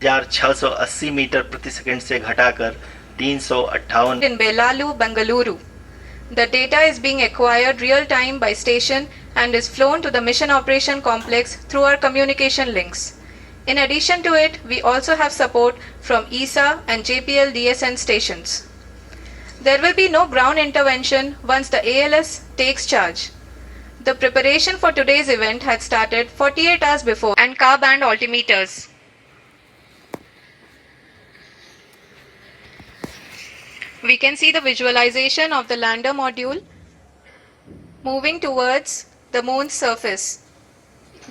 1680 metre प्रति second से घटाकर 358 in Belalu, Bengaluru. The data is being acquired real time by station and is flown to the mission operation complex through our communication links. In addition to it, we also have support from ESA and JPL DSN stations. There will be no ground intervention once the ALS takes charge. The preparation for today's event had started 48 hours before and car band altimeters. We can see the visualization of the lander module moving towards the moon's surface.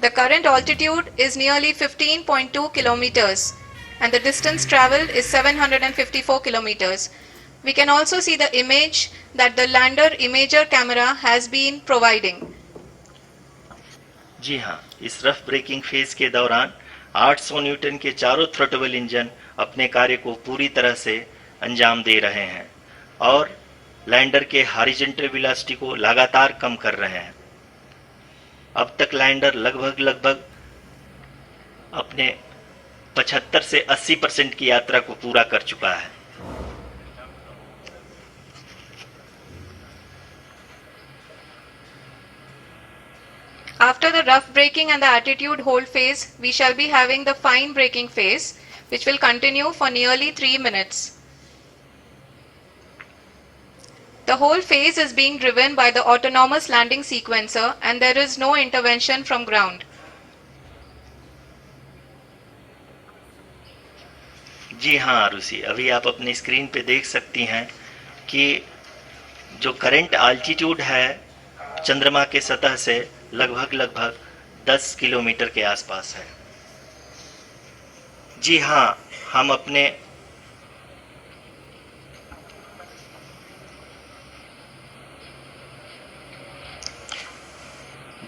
The current altitude is nearly 15.2 kilometers and the distance traveled is 754 kilometers. We can also see the image that the lander imager camera has been providing. जी हाँ, इस rough breaking phase के दौरान 800 Newton के चारों throttle engine अपने कार्य को पूरी तरह से अंजाम दे रहे हैं और लैंडर के हॉरिजॉन्टल वेलोसिटी को लगातार कम कर रहे हैं। अब तक लैंडर लगभग अपने 75 से 80% की यात्रा को पूरा कर चुका है। After the rough braking and the attitude hold phase, we shall be having the fine braking phase, which will continue for nearly 3 minutes. The whole phase is being driven by the autonomous landing sequencer and there is no intervention from ground. जी हाँ आरुषि, अभी आप अपनी screen पे देख सकती हैं कि जो करंट आल्टीट्यूड है चंद्रमा के सतह से लगभग 10 किलोमीटर के आसपास है। जी हाँ, हम अपने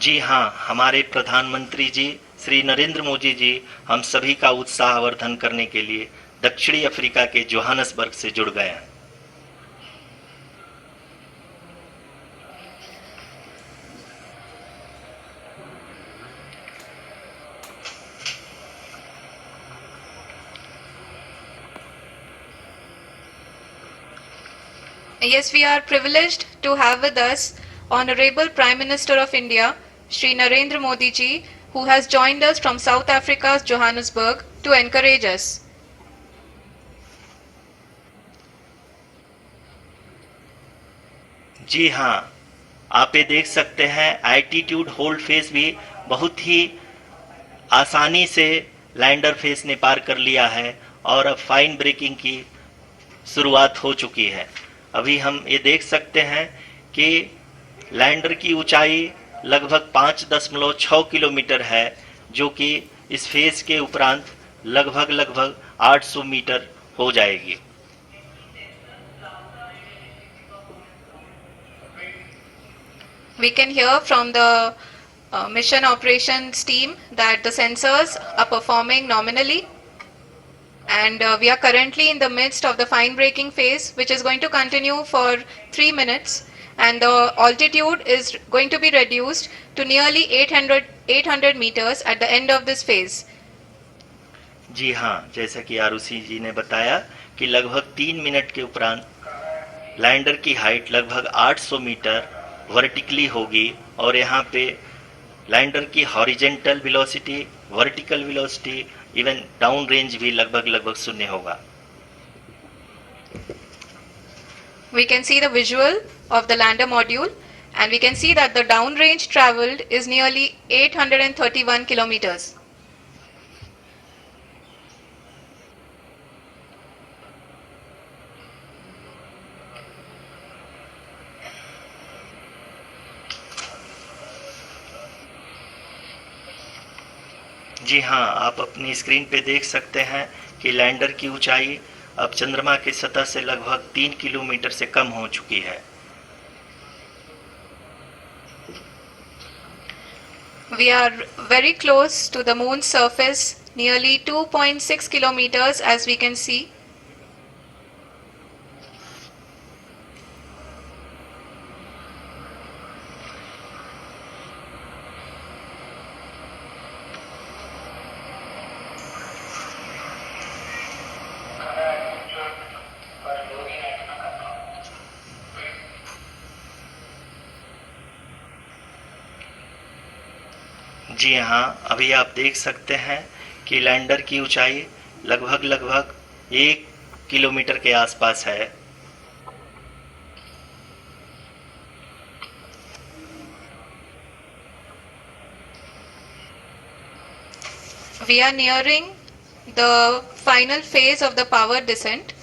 जी हाँ, हमारे प्रधानमंत्री जी श्री नरेंद्र मोदी जी हम सभी का उत्साहवर्धन करने के लिए दक्षिणी अफ्रीका के जोहानसबर्ग से जुड़ गए हैं। Yes, we are privileged to have with us Honorable Prime Minister of India, Shri Narendra Modi ji, who has joined us from South Africa's Johannesburg to encourage us. जी हाँ, आप ये देख सकते हैं एल्टीट्यूड होल्ड फेज भी बहुत ही आसानी से लैंडर फेज ने पार कर लिया है और अब फाइन ब्रेकिंग की शुरुआत हो चुकी है। अभी हम ये देख सकते हैं कि लैंडर की ऊंचाई लगभग 5.6 किलोमीटर है, जो कि इस फेज के उपरांत लगभग 800 मीटर हो जाएगी। We can hear from the mission operations team that the sensors are performing nominally and we are currently in the midst of the fine braking phase, which is going to continue for 3 minutes and the altitude is going to be reduced to nearly 800 meters at the end of this phase. जी हाँ, जैसा कि आरुषि जी ने बताया कि लगभग 3 minute के उपरांत lander की हाइट लगभग 800 मीटर वर्टिकली होगी और यहाँ पे लैंडर की horizontal velocity, vertical velocity, even down range भी लगभग शून्य होगा। We can see the visual of the lander module and we can see that the down range traveled is nearly 831 kilometers. जी हाँ, आप अपनी स्क्रीन पे देख सकते हैं कि लैंडर की ऊंचाई अब चंद्रमा की सतह से लगभग 3 किलोमीटर से कम हो चुकी है। We are very close to the moon's surface, nearly 2.6 kilometers as we can see. जी हाँ, अभी आप देख सकते हैं कि लैंडर की ऊंचाई लगभग 1 किलोमीटर के आसपास है। We are nearing the final phase of the power descent,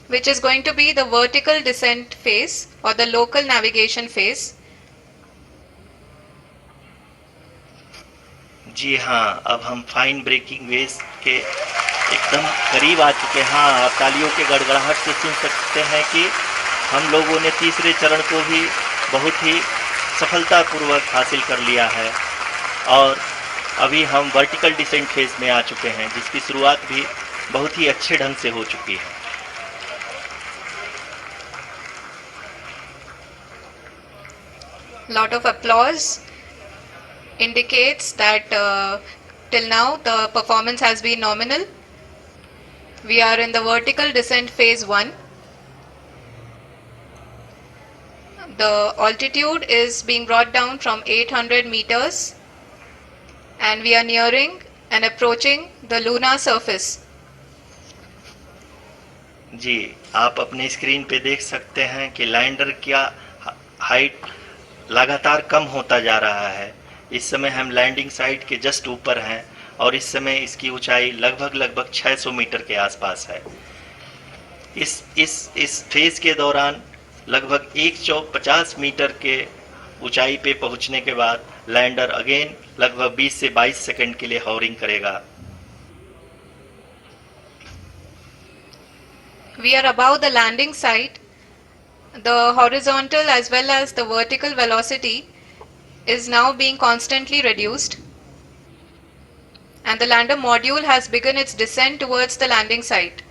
which is going to be the vertical descent phase or the local navigation phase. जी हाँ, अब हम फाइन ब्रेकिंग वेव्स के एकदम करीब आ चुके हैं। हाँ, आप तालियों के गड़गड़ाहट से सुन सकते हैं कि हम लोगों ने तीसरे चरण को भी बहुत ही सफलतापूर्वक हासिल कर लिया है और अभी हम वर्टिकल डिसेंट फेज में आ चुके हैं, जिसकी शुरुआत भी बहुत ही अच्छे ढंग से हो चुकी है। Lot of applause indicates that till now the performance has been nominal. We are in the vertical descent phase 1. The altitude is being brought down from 800 meters and we are nearing and approaching the lunar surface. जी, आप अपने screen पे देख सकते हैं कि lander का height लगातार कम होता जा रहा है। इस समय हम लैंडिंग साइट के जस्ट ऊपर हैं और इस समय इसकी ऊंचाई लगभग 600 मीटर के आसपास है। इस फेज के दौरान लगभग 150 मीटर के ऊंचाई पे पहुंचने के बाद लैंडर अगेन लगभग 20 से 22 सेकंड के लिए हॉवरिंग करेगा। We are above the landing site. The horizontal as well as the vertical velocity is now being constantly reduced and the lander module has begun its descent towards the landing site.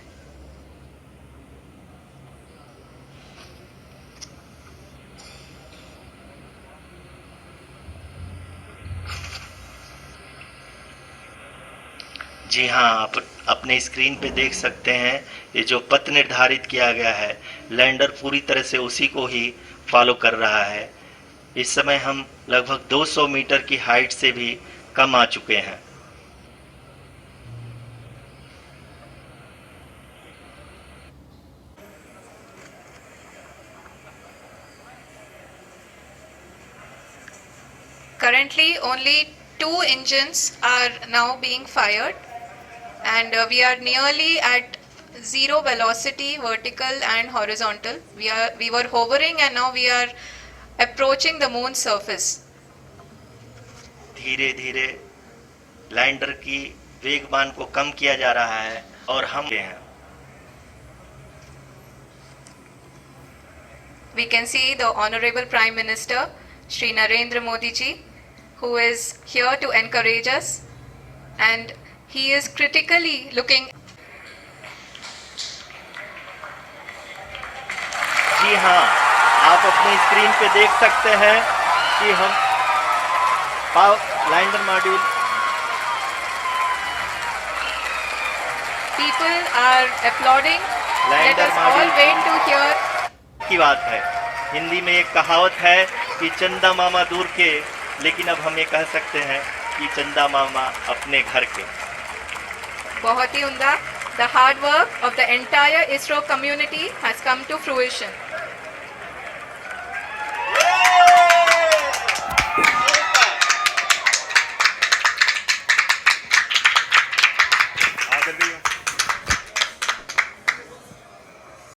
जी हाँ, आप अपने screen पे देख सकते हैं ये जो पथ निर्धारित किया गया है, लैंडर पूरी तरह से उसी को ही फॉलो कर रहा है। इस समय हम लगभग 200 मीटर की हाइट से भी कम आ चुके हैं। Currently only 2 engines are now being fired and we are nearly at zero velocity, vertical and horizontal. We were hovering and now we are approaching the moon's surface. धीरे धीरे लैंडर की वेगमान को कम किया जा रहा है और हम हैं। We can see the Honorable Prime Minister Shri Narendra Modi ji, who is here to encourage us and he is critically looking. जी हाँ, आप अपने स्क्रीन पे देख सकते हैं कि हम lander module People are applauding. Let lander us all wait to hear. की बात है। हिंदी में एक कहावत है कि चंदा मामा दूर के, लेकिन अब हम ये कह सकते हैं कि चंदा मामा अपने घर के। बहुत ही उम्दा. The hard work of the entire ISRO community has come to fruition.